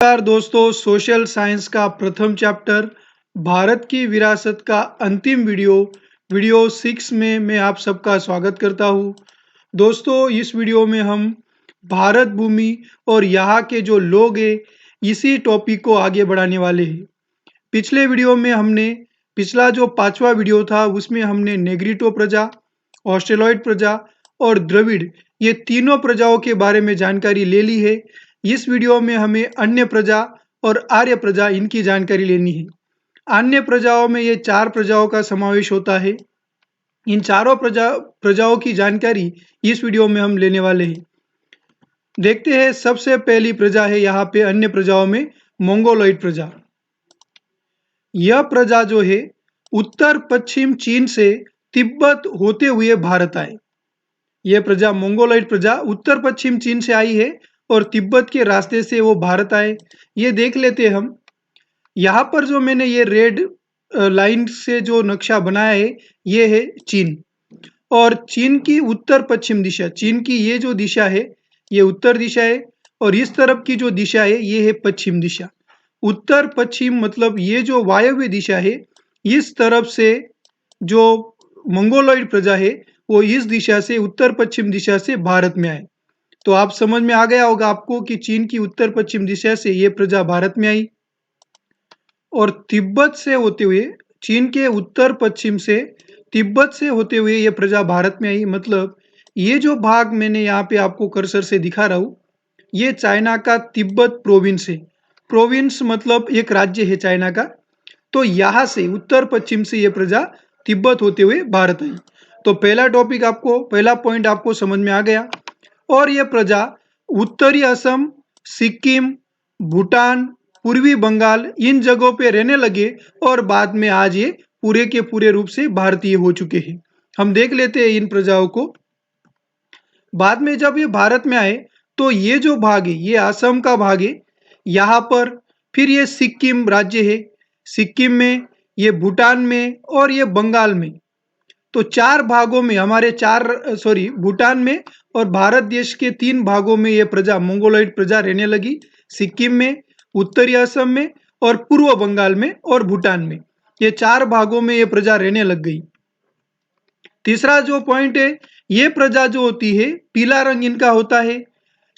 नमस्कार दोस्तों, social science का प्रथम चैप्टर भारत की विरासत का अंतिम वीडियो 6 में मैं आप सबका स्वागत करता हूं। दोस्तों, इस वीडियो में हम भारत भूमि और यहाँ के जो लोग हैं इसी टॉपिक को आगे बढ़ाने वाले हैं। पिछले वीडियो में पिछला जो 5वां वीडियो था उसमें हमने नेग्रिटो प्रजा, ऑस्ट्रेलॉइड प्रजा और द्रविड़ ये तीनों प्रजाओं के बारे में जानकारी ले ली है। इस वीडियो में हमें अन्य प्रजा और आर्य प्रजा इनकी जानकारी लेनी है। अन्य प्रजाओं में ये 4 प्रजाओं का समावेश होता है। इन चारों प्रजाओं की जानकारी इस वीडियो में हम लेने वाले हैं। देखते हैं, सबसे पहली प्रजा है यहाँ पे अन्य प्रजाओं में मंगोलॉइड प्रजा। यह प्रजा जो है उत्तर पश्चिम चीन से तिब्बत होते हुए भारत आए। यह प्रजा मंगोलॉइड प्रजा उत्तर पश्चिम चीन से आई है और तिब्बत के रास्ते से वो भारत आए। ये देख लेते हैं हम। यहाँ पर जो मैंने ये रेड लाइन से जो नक्शा बनाया है ये है चीन, और चीन की उत्तर पश्चिम दिशा, चीन की ये जो दिशा है ये उत्तर दिशा है और इस तरफ की जो दिशा है ये है पश्चिम दिशा। उत्तर पश्चिम मतलब ये जो वायव्य दिशा है, इस तरफ से जो मंगोलॉइड प्रजा है वो इस दिशा से, उत्तर पश्चिम दिशा से भारत में आए। तो आप समझ में आ गया होगा आपको कि चीन की उत्तर पश्चिम दिशा से ये प्रजा भारत में आई और तिब्बत से होते हुए, चीन के उत्तर पश्चिम से तिब्बत से होते हुए ये प्रजा भारत में आई। मतलब ये जो भाग मैंने यहाँ पे आपको कर्सर से दिखा रहा हूँ ये चाइना का तिब्बत प्रोविंस है। प्रोविंस मतलब एक राज्य है चाइना का। तो यहाँ से उत्तर पश्चिम से ये प्रजा तिब्बत होते हुए भारत आई। तो पहला पॉइंट आपको समझ में आ गया। और ये प्रजा उत्तरी असम, सिक्किम, भूटान, पूर्वी बंगाल इन जगहों पे रहने लगे और बाद में आज ये पूरे के पूरे रूप से भारतीय हो चुके हैं। हम देख लेते हैं इन प्रजाओं को। बाद में जब ये भारत में आए तो ये जो भाग है ये असम का भाग है यहाँ पर, फिर ये सिक्किम राज्य है, सिक्किम में, ये भूटान में और ये बंगाल में। तो 4 भागों में भूटान में और भारत देश के 3 भागों में ये प्रजा, मंगोलॉइड प्रजा रहने लगी। सिक्किम में, उत्तरी असम में और पूर्व बंगाल में और भूटान में, ये 4 भागों में ये प्रजा रहने लग गई। तीसरा जो पॉइंट है, ये प्रजा जो होती है पीला रंग इनका होता है,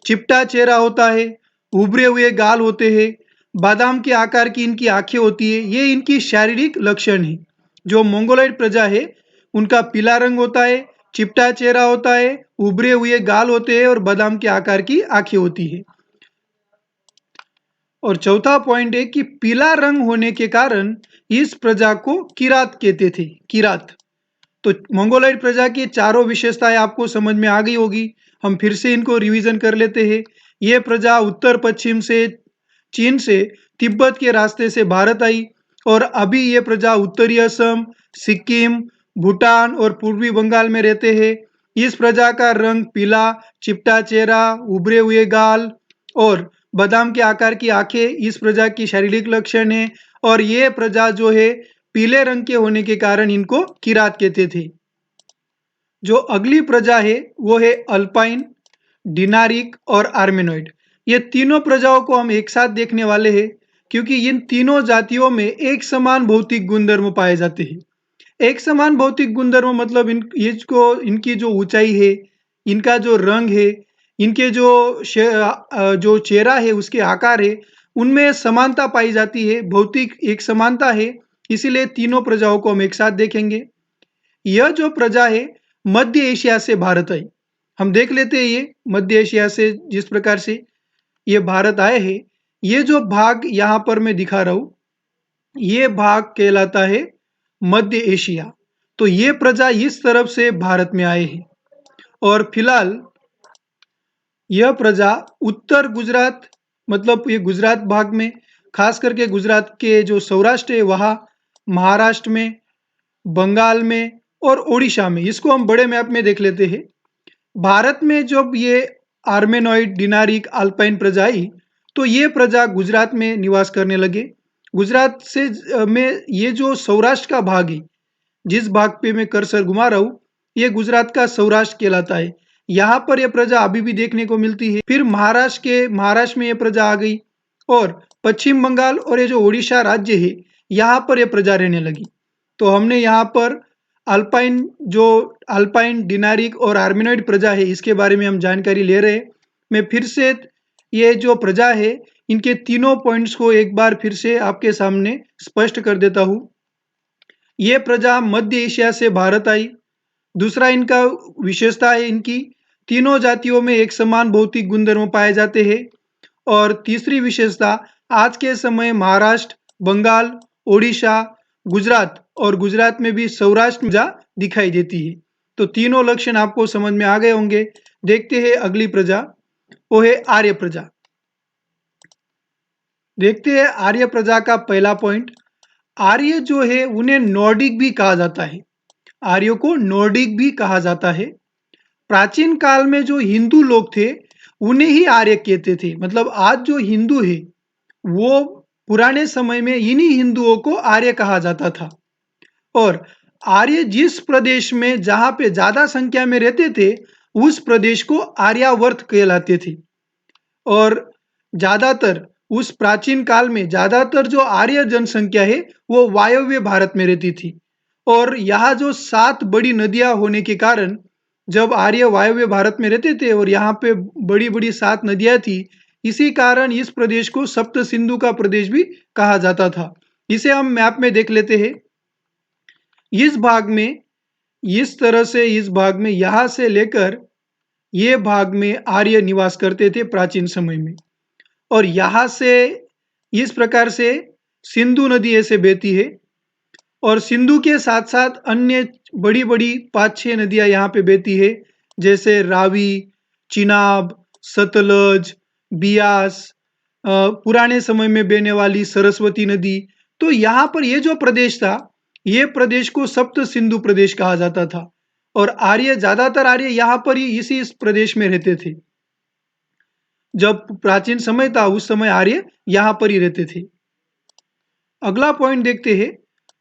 चिपटा चेहरा होता है, उभरे हुए गाल होते हैं, बादाम के आकार की इनकी आंखें होती है। ये इनकी शारीरिक लक्षण है। जो मंगोलॉइड प्रजा है उनका पीला रंग होता है, चिपटा चेहरा होता है, उभरे हुए गाल होते हैं और बादाम के आकार की आंखें होती है। और चौथा पॉइंट है कि पीला रंग होने के कारण इस प्रजा को किरात कहते थे। किरात। तो मंगोलॉइड प्रजा की चारों विशेषताएं आपको समझ में आ गई होगी। हम फिर से इनको रिवीजन कर लेते हैं। ये प्रजा उत्तर पश्चिम से, चीन से तिब्बत के रास्ते से भारत आई और अभी ये प्रजा उत्तरी असम, सिक्किम, भूटान और पूर्वी बंगाल में रहते हैं। इस प्रजा का रंग पीला, चिपटा चेहरा, उभरे हुए गाल और बादाम के आकार की आंखें इस प्रजा की शारीरिक लक्षण है। और ये प्रजा जो है पीले रंग के होने के कारण इनको किरात कहते थे। जो अगली प्रजा है वो है अल्पाइन, डिनारिक और आर्मेनॉइड। ये तीनों प्रजाओं को हम एक साथ देखने वाले हैं क्योंकि इन तीनों जातियों में एक समान भौतिक गुणधर्म पाए जाते हैं। एक समान भौतिक गुणधर्म मतलब इनकी जो ऊंचाई है, इनका जो रंग है, इनके जो चेहरा है, उसके आकार है, उनमें समानता पाई जाती है, भौतिक एक समानता है। इसीलिए तीनों प्रजाओं को हम एक साथ देखेंगे। यह जो प्रजा है मध्य एशिया से भारत आई। हम देख लेते हैं ये मध्य एशिया से जिस प्रकार से ये भारत आए हैं, ये जो भाग यहाँ पर मैं दिखा रहा हूँ ये भाग कहलाता है मध्य एशिया। तो ये प्रजा इस तरफ से भारत में आए हैं और फिलहाल यह प्रजा उत्तर गुजरात, मतलब ये गुजरात भाग में, खास करके गुजरात के जो सौराष्ट्र है वहाँ, महाराष्ट्र में, बंगाल में और ओडिशा में, इसको हम बड़े मैप में देख लेते हैं। भारत में जब ये आर्मेनॉइड, डिनारिक, अल्पाइन प्रजा आई तो ये प्रजा गुजरात में निवास करने लगे। गुजरात से में ये जो सौराष्ट्र का भाग है, जिस भाग पे मैं कर्सर घुमा रहा हूँ, ये गुजरात का सौराष्ट्र कहलाता है। यहाँ पर यह प्रजा अभी भी देखने को मिलती है। फिर महाराष्ट्र में यह प्रजा आ गई और पश्चिम बंगाल और ये जो उड़ीसा राज्य है यहाँ पर ये प्रजा रहने लगी। तो हमने यहाँ पर अल्पाइन, डिनारिक और आर्मेनॉइड प्रजा है इसके बारे में हम जानकारी ले रहे हैं। मैं फिर से ये जो प्रजा है इनके तीनों पॉइंट्स को एक बार फिर से आपके सामने स्पष्ट कर देता हूँ। ये प्रजा मध्य एशिया से भारत आई। दूसरा इनका विशेषता है इनकी तीनों जातियों में एक समान भौतिक गुणधर्म पाए जाते हैं। और तीसरी विशेषता आज के समय महाराष्ट्र, बंगाल, ओडिशा, गुजरात और गुजरात में भी सौराष्ट्र प्रजा दिखाई देती है। तो तीनों लक्षण आपको समझ में आ गए होंगे। देखते हैं अगली प्रजा, वो है आर्य प्रजा। देखते हैं आर्य प्रजा का पहला पॉइंट। आर्य जो है उन्हें नॉर्डिक भी कहा जाता है। आर्यों को नॉर्डिक भी कहा जाता है। प्राचीन काल में जो हिंदू लोग थे उन्हें ही आर्य कहते थे। मतलब आज जो हिंदू है वो पुराने समय में इन्हीं हिंदुओं को आर्य कहा जाता था। और आर्य जिस प्रदेश में जहां पे ज्यादा संख्या में रहते थे उस प्रदेश को आर्यावर्त कहलाते थे। और ज्यादातर उस प्राचीन काल में ज्यादातर जो आर्य जनसंख्या है वो वायव्य भारत में रहती थी। और यहाँ जो 7 बड़ी नदियां होने के कारण जब आर्य वायव्य भारत में रहते थे और यहाँ पे बड़ी बड़ी 7 नदियां थी, इसी कारण इस प्रदेश को सप्त सिंधु का प्रदेश भी कहा जाता था। इसे हम मैप में देख लेते हैं। इस भाग में इस तरह से इस भाग में यहाँ से लेकर ये भाग में आर्य निवास करते थे प्राचीन समय में। और यहाँ से इस प्रकार से सिंधु नदी ऐसे बहती है और सिंधु के साथ साथ अन्य बड़ी बड़ी 5-6 नदियां यहाँ पे बहती है, जैसे रावी, चिनाब, सतलज, बियास, पुराने समय में बहने वाली सरस्वती नदी। तो यहाँ पर ये जो प्रदेश था ये प्रदेश को सप्त सिंधु प्रदेश कहा जाता था। और आर्य ज्यादातर आर्य यहाँ पर ही इस प्रदेश में रहते थे। जब प्राचीन समय था उस समय आर्य यहाँ पर ही रहते थे। अगला पॉइंट देखते हैं।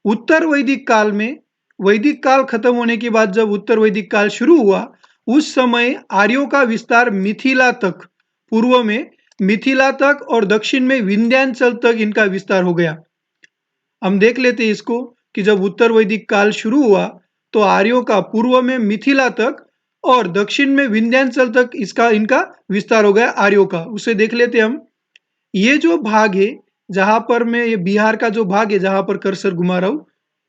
उत्तर वैदिक काल में, वैदिक काल खत्म होने के बाद जब उत्तर वैदिक काल शुरू हुआ उस समय आर्यों का विस्तार मिथिला तक, पूर्व में मिथिला तक और दक्षिण में विंध्याचल तक इनका विस्तार हो गया। हम देख लेते हैं इसको कि जब उत्तर वैदिक काल शुरू हुआ तो आर्यों का पूर्व में मिथिला तक और दक्षिण में विंध्याचल तक इनका विस्तार हो गया आर्यों का। उसे देख लेते हम। ये जो भाग है जहां पर मैं ये बिहार का जो भाग है जहां पर कर्सर घुमा रहा हूं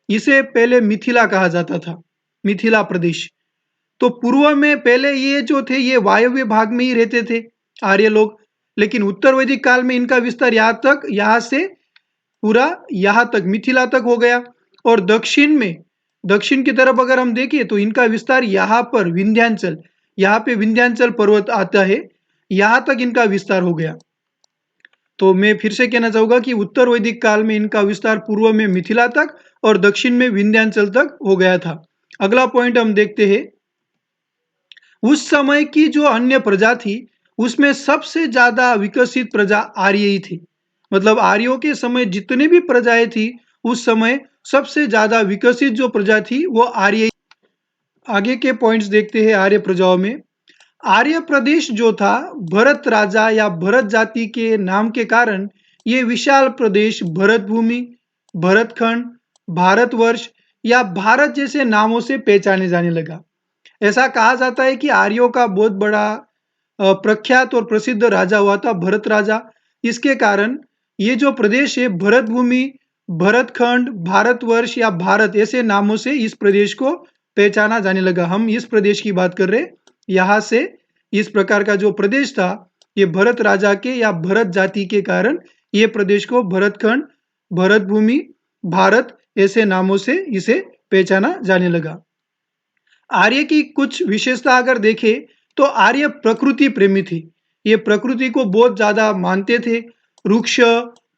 इसे पहले मिथिला कहा जाता था, मिथिला प्रदेश। तो पूर्व में पहले ये जो थे ये वायव्य भाग में ही रहते थे आर्य लोग, लेकिन उत्तर वैदिक काल में इनका विस्तार यहाँ से पूरा यहाँ तक मिथिला तक हो गया। और दक्षिण में, दक्षिण की तरफ अगर हम देखें तो इनका विस्तार यहाँ पर विंध्याचल, यहाँ पे विंध्याचल पर्वत आता है, यहाँ तक इनका विस्तार हो गया। तो मैं फिर से कहना चाहूंगा कि उत्तर वैदिक काल में इनका विस्तार पूर्व में मिथिला तक और दक्षिण में विंध्याचल तक हो गया था। अगला पॉइंट हम देखते हैं। उस समय की जो अन्य प्रजा थी उसमें सबसे ज्यादा विकसित प्रजा आर्य ही थी। मतलब आर्यों के समय जितने भी प्रजाएं थी उस समय सबसे ज्यादा विकसित जो प्रजा थी वो आर्य। आगे के पॉइंट्स देखते हैं आर्य प्रजाओं में। आर्य प्रदेश जो था भरत राजा या भरत जाति के नाम के कारण ये विशाल प्रदेश भरत भूमि, भरतखंड, भारतवर्ष या भारत जैसे नामों से पहचाने जाने लगा। ऐसा कहा जाता है कि आर्यों का बहुत बड़ा प्रख्यात और प्रसिद्ध राजा हुआ था भरत राजा। इसके कारण ये जो प्रदेश है भरत भूमि, भरतखंड, भारतवर्ष या भारत ऐसे नामों से इस प्रदेश को पहचाना जाने लगा। हम इस प्रदेश की बात कर रहे हैं। यहाँ से इस प्रकार का जो प्रदेश था ये भरत राजा के या भरत जाति के कारण ये प्रदेश को भरतखंड, भरत भूमि, भारत ऐसे नामों से इसे पहचाना जाने लगा। आर्य की कुछ विशेषता अगर देखें तो आर्य प्रकृति प्रेमी थे। ये प्रकृति को बहुत ज्यादा मानते थे। वृक्ष,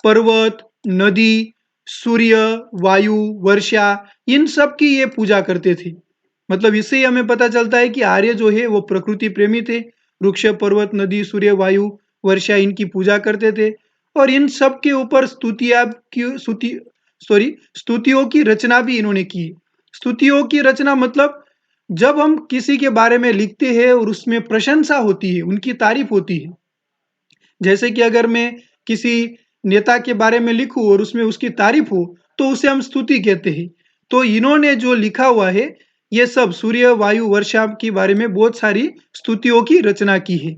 पर्वत, नदी, सूर्य, वायु, वर्षा इन सब की ये पूजा करते थे। मतलब इससे ही हमें पता चलता है कि आर्य जो है वो प्रकृति प्रेमी थे। वृक्ष, पर्वत, नदी, सूर्य, वायु, वर्षा इनकी पूजा करते थे। और इन सब के ऊपर स्तुतियों की रचना भी इन्होंने की। स्तुतियों की रचना मतलब जब हम किसी के बारे में लिखते हैं और उसमें प्रशंसा होती है, उनकी तारीफ होती है। जैसे कि अगर मैं किसी नेता के बारे में लिखूं और उसमें उसकी तारीफ हो तो उसे हम स्तुति कहते हैं। तो इन्होंने जो लिखा हुआ है ये सब सूर्य, वायु, वर्षा के बारे में बहुत सारी स्तुतियों की रचना की है।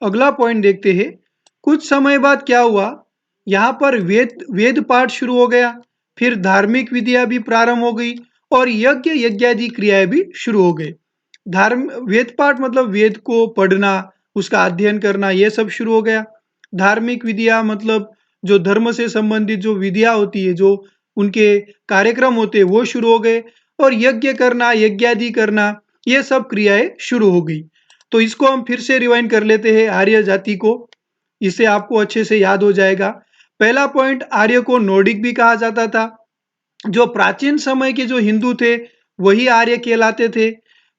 अगला पॉइंट देखते हैं। कुछ समय बाद क्या हुआ, यहाँ पर वेद वेद पाठ शुरू हो गया, फिर धार्मिक विधियां भी प्रारंभ हो गई और यज्ञ यज्ञादि क्रियाएं भी शुरू हो गए। वेद पाठ मतलब वेद को पढ़ना, उसका अध्ययन करना, ये सब शुरू हो गया। धार्मिक विधियां मतलब जो धर्म से संबंधित जो विधियां होती है, जो उनके कार्यक्रम होते हैं, वो शुरू हो गए। और यज्ञ करना, यज्ञादि करना, ये सब क्रियाएं शुरू हो गई। तो इसको हम फिर से रिवाइंड कर लेते हैं आर्य जाति को, इससे आपको अच्छे से याद हो जाएगा। पहला पॉइंट, आर्य को नॉर्डिक भी कहा जाता था। जो प्राचीन समय के जो हिंदू थे वही आर्य कहलाते थे।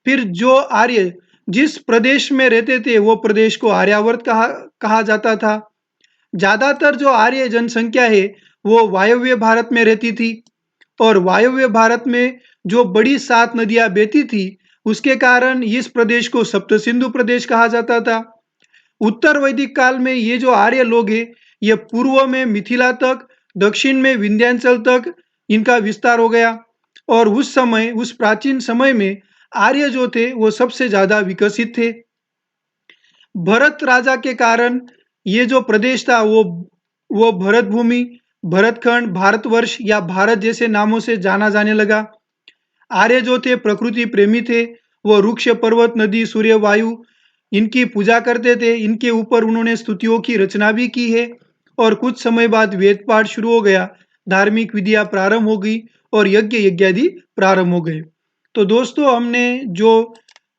फिर जो आर्य जिस प्रदेश में रहते थे वो प्रदेश को आर्यावर्त कहा जाता था। ज्यादातर जो आर्य जनसंख्या है वो वायव्य भारत में रहती थी और वायव्य भारत में जो बड़ी 7 नदियां बहती थी उसके कारण इस प्रदेश को सप्त सिंधु प्रदेश कहा जाता था। उत्तर वैदिक काल में ये जो आर्य लोग हैं ये पूर्व में मिथिला तक, दक्षिण में विंध्यांचल तक इनका विस्तार हो गया। और उस समय, उस प्राचीन समय में आर्य जो थे वो सबसे ज्यादा विकसित थे। भरत राजा के कारण ये जो प्रदेश था वो भरत भूमि, भरतखंड, भारतवर्ष या भारत जैसे नामों से जाना जाने लगा। आर्य जो थे प्रकृति प्रेमी थे, वो वृक्ष, पर्वत, नदी, सूर्य, वायु इनकी पूजा करते थे। इनके ऊपर उन्होंने स्तुतियों की रचना भी की है। और कुछ समय बाद वेद पाठ शुरू हो गया, धार्मिक विधियां प्रारंभ हो गई और यज्ञ यज्ञादि प्रारंभ हो गए। तो दोस्तों, हमने जो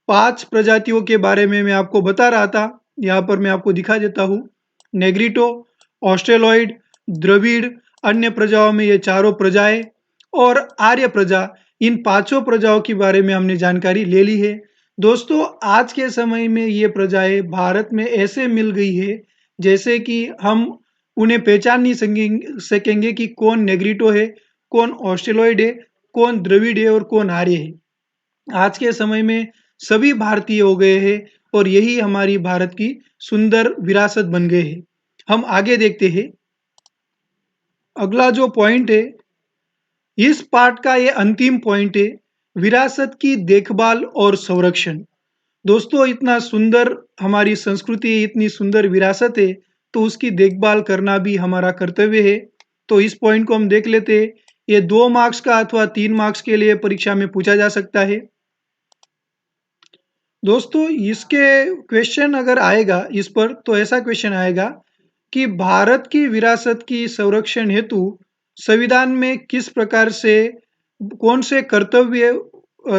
5 प्रजातियों के बारे में मैं आपको बता रहा था, यहाँ पर मैं आपको दिखा देता हूँ। नेग्रिटो, ऑस्ट्रेलॉइड, द्रविड़, अन्य प्रजाओं में ये चारों प्रजाएं और आर्य प्रजा, इन पांचों प्रजाओं के बारे में हमने जानकारी ले ली है। दोस्तों, आज के समय में ये प्रजाएं भारत में ऐसे मिल गई है जैसे कि हम उन्हें पहचान नहीं सकेंगे कि कौन नेग्रिटो है, कौन ऑस्ट्रेलॉइड है, कौन द्रविड़ है और कौन आर्य है। आज के समय में सभी भारतीय हो गए हैं और यही हमारी भारत की सुंदर विरासत बन गए हैं। हम आगे देखते हैं। अगला जो पॉइंट है, इस पार्ट का ये अंतिम पॉइंट है, विरासत की देखभाल और संरक्षण। दोस्तों, इतना सुंदर हमारी संस्कृति है, इतनी सुंदर विरासत है, तो उसकी देखभाल करना भी हमारा कर्तव्य है। तो इस पॉइंट को हम देख लेते हैं। ये 2 मार्क्स का अथवा 3 मार्क्स के लिए परीक्षा में पूछा जा सकता है। दोस्तों, इसके क्वेश्चन अगर आएगा इस पर, तो ऐसा क्वेश्चन आएगा कि भारत की विरासत की संरक्षण हेतु संविधान में किस प्रकार से कौन से कर्तव्य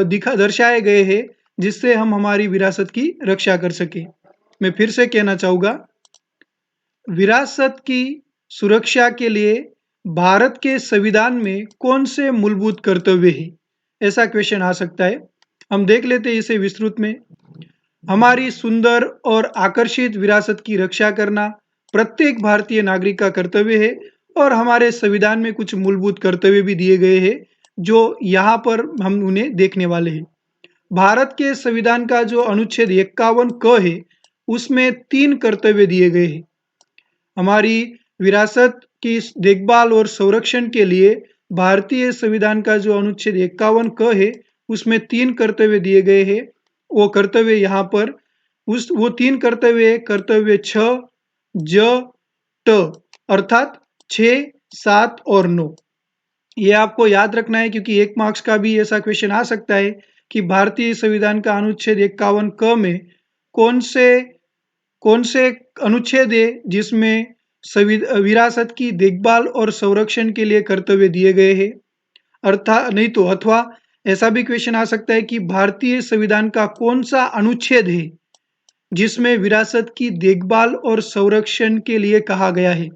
दिखा दर्शाए गए हैं जिससे हम हमारी विरासत की रक्षा कर सके। मैं फिर से कहना चाहूंगा, विरासत की सुरक्षा के लिए भारत के संविधान में कौन से मूलभूत कर्तव्य हैं, ऐसा क्वेश्चन आ सकता है। हम देख लेते हैं इसे विस्तृत में। हमारी सुंदर और आकर्षित विरासत की रक्षा करना प्रत्येक भारतीय नागरिक का कर्तव्य है और हमारे संविधान में कुछ मूलभूत कर्तव्य भी दिए गए हैं जो यहाँ पर हम उन्हें देखने वाले हैं। भारत के संविधान का जो अनुच्छेद 51 क है उसमें 3 कर्तव्य दिए गए हैं। हमारी विरासत की देखभाल और संरक्षण के लिए भारतीय संविधान का जो अनुच्छेद 51 क है उसमें 3 कर्तव्य दिए गए हैं। वो कर्तव्य यहाँ पर वो 3 कर्तव्य, कर्तव्य 6, ज, ट, अर्थात 6, 7 और 9। ये आपको याद रखना है क्योंकि 1 मार्क्स का भी ऐसा क्वेश्चन आ सकता है कि भारतीय संविधान का अनुच्छेद 51 क में कौन से अनुच्छेद है जिसमें विरासत की देखभाल और संरक्षण के लिए कर्तव्य दिए गए हैं। अर्थात नहीं तो अथवा ऐसा भी क्वेश्चन आ सकता है कि भारतीय संविधान का कौन सा अनुच्छेद है जिसमें विरासत की देखभाल और संरक्षण के लिए कहा गया है।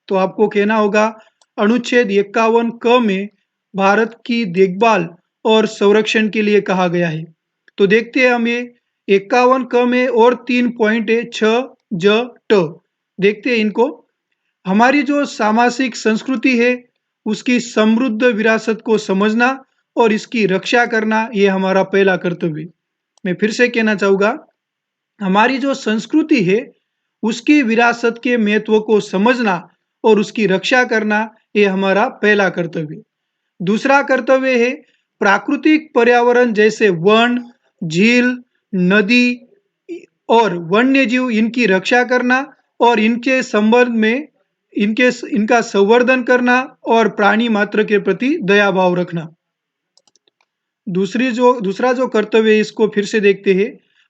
तो आपको कहना होगा अनुच्छेद 51 क में भारत की देखभाल और संरक्षण के लिए कहा गया है। तो देखते हैं हम ये 51 क में और 3 पॉइंट है, 6, ज, ट। देखते हैं इनको। हमारी जो सामाजिक संस्कृति है उसकी समृद्ध विरासत को समझना और इसकी रक्षा करना ये हमारा पहला कर्तव्य। मैं फिर से कहना चाहूंगा, हमारी जो संस्कृति है उसकी विरासत के महत्व को समझना और उसकी रक्षा करना, ये हमारा पहला कर्तव्य। दूसरा कर्तव्य है प्राकृतिक पर्यावरण जैसे वन, झील, नदी और वन्य जीव, इनकी रक्षा करना और इनके संबंध में इनका संवर्धन करना और प्राणी मात्र के प्रति दया भाव रखना। दूसरा जो कर्तव्य है, इसको फिर से देखते हैं।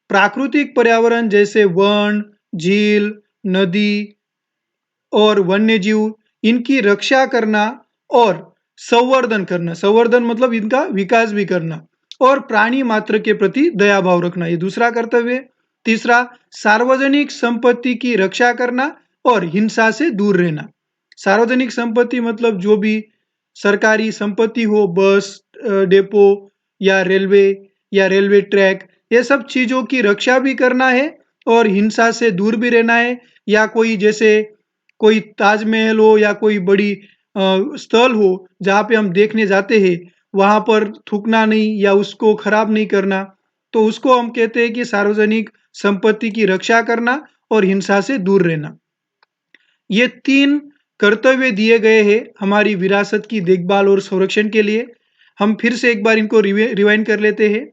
प्राकृतिक पर्यावरण जैसे वन, झील, नदी और वन्य जीव, इनकी रक्षा करना और संवर्धन करना। संवर्धन मतलब इनका विकास भी करना और प्राणी मात्र के प्रति दया भाव रखना, ये दूसरा कर्तव्य है। तीसरा, सार्वजनिक संपत्ति की रक्षा करना और हिंसा से दूर रहना। सार्वजनिक संपत्ति मतलब जो भी सरकारी संपत्ति हो, बस डेपो या रेलवे ट्रैक, ये सब चीजों की रक्षा भी करना है और हिंसा से दूर भी रहना है। या कोई जैसे कोई ताजमहल हो या कोई बड़ी स्थल हो जहाँ पे हम देखने जाते हैं, वहां पर थूकना नहीं या उसको खराब नहीं करना, तो उसको हम कहते हैं कि सार्वजनिक संपत्ति की रक्षा करना और हिंसा से दूर रहना। ये 3 कर्तव्य दिए गए हैं हमारी विरासत की देखभाल और संरक्षण के लिए। हम फिर से एक बार इनको रिवाइंड कर लेते हैं।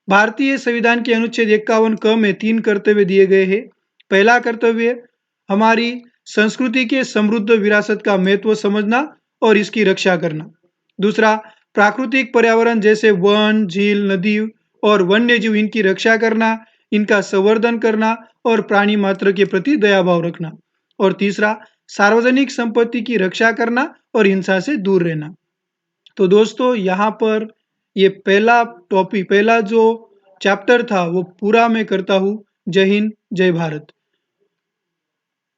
भारतीय संविधान के अनुच्छेद 51 क में 3 कर्तव्य दिए गए हैं। पहला कर्तव्य, हमारी संस्कृति के समृद्ध विरासत का महत्व समझना और इसकी रक्षा करना। दूसरा, प्राकृतिक पर्यावरण जैसे वन, झील, नदी और वन्य जीव, इनकी रक्षा करना, इनका संवर्धन करना और प्राणी मात्र के प्रति दया भाव रखना। और तीसरा, सार्वजनिक संपत्ति की रक्षा करना और हिंसा से दूर रहना। तो दोस्तों, यहाँ पर ये पहला जो चैप्टर था वो पूरा मैं करता हूँ। जय हिंद, जय भारत।